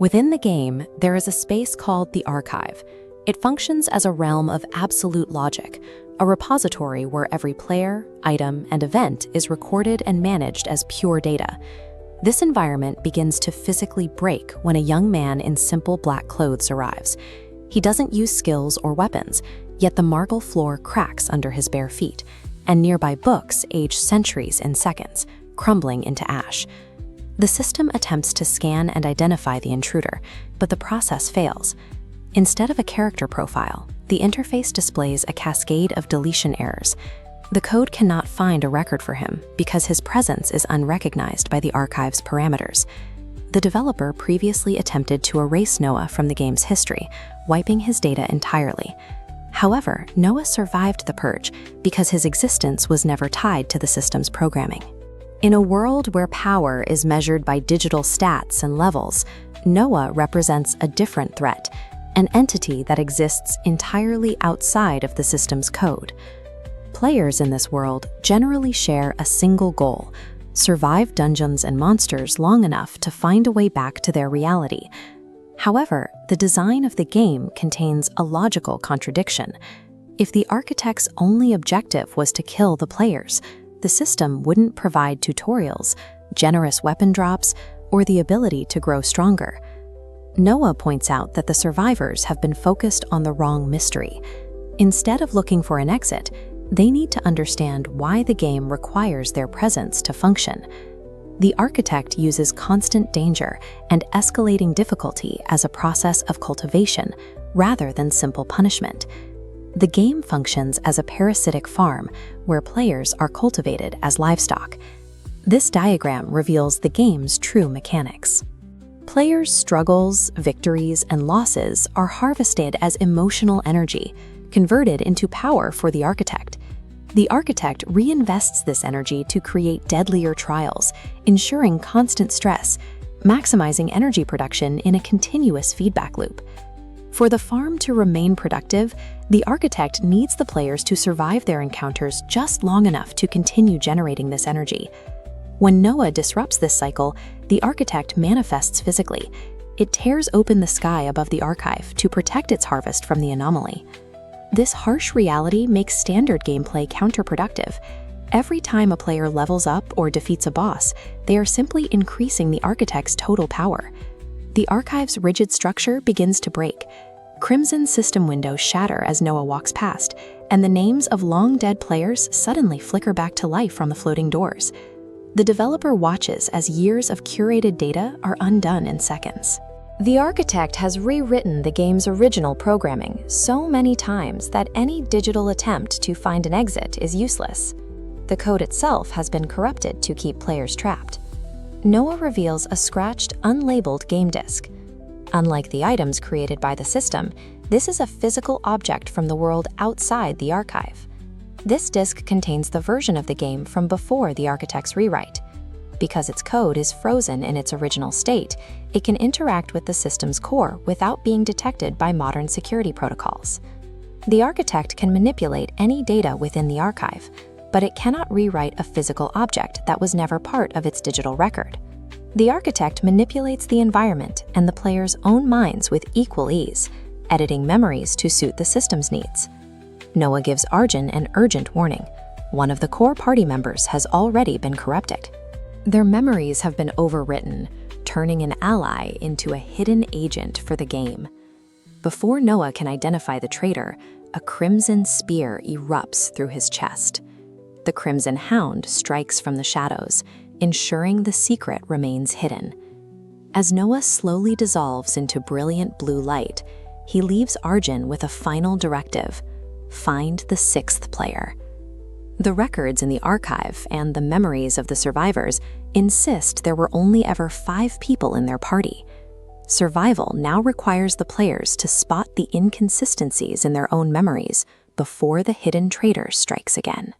Within the game, there is a space called the Archive. It functions as a realm of absolute logic, a repository where every player, item, and event is recorded and managed as pure data. This environment begins to physically break when a young man in simple black clothes arrives. He doesn't use skills or weapons, yet the marble floor cracks under his bare feet, and nearby books age centuries in seconds, crumbling into ash. The system attempts to scan and identify the intruder, but the process fails. Instead of a character profile, the interface displays a cascade of deletion errors. The code cannot find a record for him because his presence is unrecognized by the Archive's parameters. The developer previously attempted to erase Noah from the game's history, wiping his data entirely. However, Noah survived the purge because his existence was never tied to the system's programming. In a world where power is measured by digital stats and levels, Noah represents a different threat, an entity that exists entirely outside of the system's code. Players in this world generally share a single goal: survive dungeons and monsters long enough to find a way back to their reality. However, the design of the game contains a logical contradiction. If the architect's only objective was to kill the players, the system wouldn't provide tutorials, generous weapon drops, or the ability to grow stronger. Noah points out that the survivors have been focused on the wrong mystery. Instead of looking for an exit, they need to understand why the game requires their presence to function. The architect uses constant danger and escalating difficulty as a process of cultivation, rather than simple punishment. The game functions as a parasitic farm where players are cultivated as livestock. This diagram reveals the game's true mechanics. Players' struggles, victories, and losses are harvested as emotional energy, converted into power for the architect. The architect reinvests this energy to create deadlier trials, ensuring constant stress, maximizing energy production in a continuous feedback loop. For the farm to remain productive, the architect needs the players to survive their encounters just long enough to continue generating this energy. When Noah disrupts this cycle, the architect manifests physically. It tears open the sky above the Archive to protect its harvest from the anomaly. This harsh reality makes standard gameplay counterproductive. Every time a player levels up or defeats a boss, they are simply increasing the architect's total power. The Archive's rigid structure begins to break. Crimson system windows shatter as Noah walks past, and the names of long-dead players suddenly flicker back to life from the floating doors. The developer watches as years of curated data are undone in seconds. The architect has rewritten the game's original programming so many times that any digital attempt to find an exit is useless. The code itself has been corrupted to keep players trapped. Noah reveals a scratched, unlabeled game disc. Unlike the items created by the system, this is a physical object from the world outside the Archive. This disc contains the version of the game from before the architect's rewrite. Because its code is frozen in its original state, it can interact with the system's core without being detected by modern security protocols. The architect can manipulate any data within the Archive, but it cannot rewrite a physical object that was never part of its digital record. The architect manipulates the environment and the player's own minds with equal ease, editing memories to suit the system's needs. Noah gives Arjun an urgent warning. One of the core party members has already been corrupted. Their memories have been overwritten, turning an ally into a hidden agent for the game. Before Noah can identify the traitor, a crimson spear erupts through his chest. The Crimson Hound strikes from the shadows, ensuring the secret remains hidden. As Noah slowly dissolves into brilliant blue light, he leaves Arjun with a final directive: find the sixth player. The records in the Archive and the memories of the survivors insist there were only ever 5 people in their party. Survival now requires the players to spot the inconsistencies in their own memories before the hidden traitor strikes again.